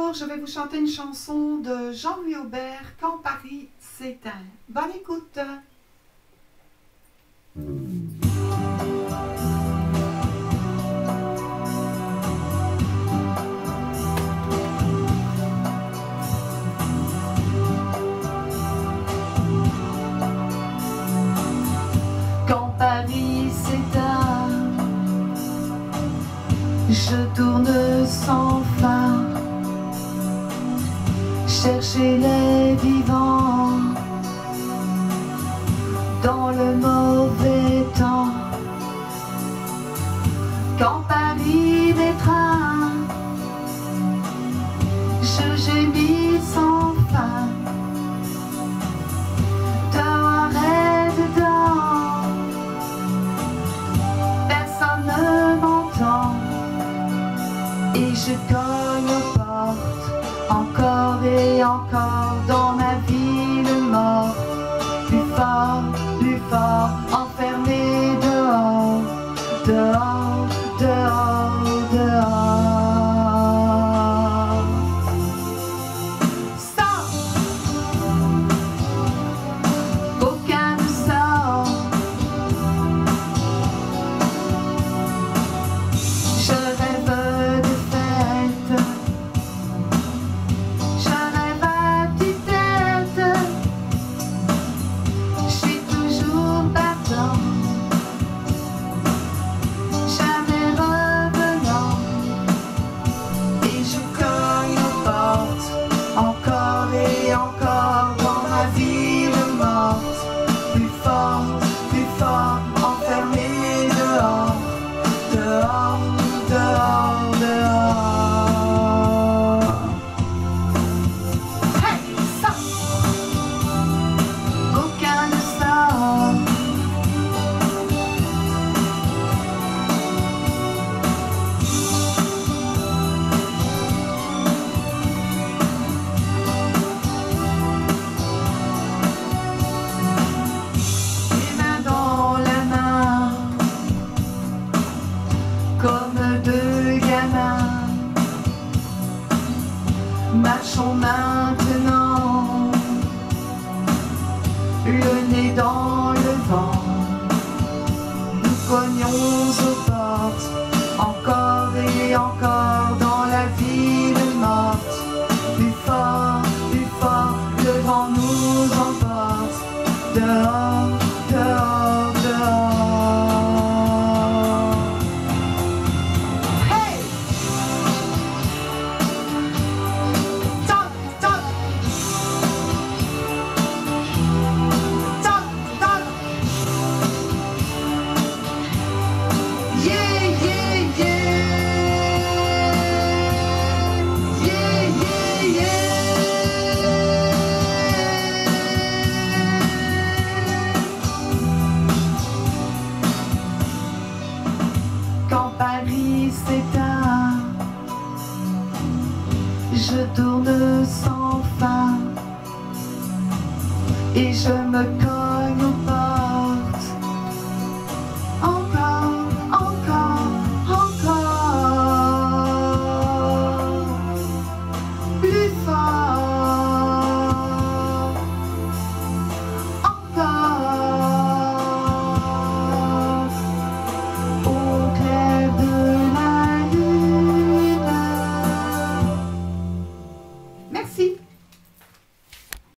Je vais vous chanter une chanson de Jean-Louis Aubert, Quand Paris s'éteint. Bonne écoute! Quand Paris s'éteint, je tourne sans fin, chercher les vivants dans le mauvais temps. Quand Paris m'étreint, je gémis sans fin, dehors et dedans, personne ne m'entend, et je cogne aux portes encore et encore dans ma ville morte, plus fort, enfermé dehors, dehors, dehors, dehors. Sors! Aucun ne sort. Je rêve de fête, je rêve à tue-tête, je suis toujours partant, jamais revenant, et je cogne aux portes encore et encore dans ma ville morte, plus fort, enfermé dehors, dehors, dehors, dehors. Hey, sors! Aucun ne sort. Les mains dans la main, comme deux gamins, marchons maintenant, le nez dans le vent, nous cognons aux portes, encore et encore dans la ville morte, plus fort, le vent nous emporte, dehors, dehors, dehors. Hey! Toc, toc! Toc, toc! Yeah, yeah, yeah! Yeah, yeah, yeah! Quand Paris s'éteint, je tourne sans fin, et je me cogne aux portes, encore, encore, encore, plus fort, encore, au clair de la lune. Merci.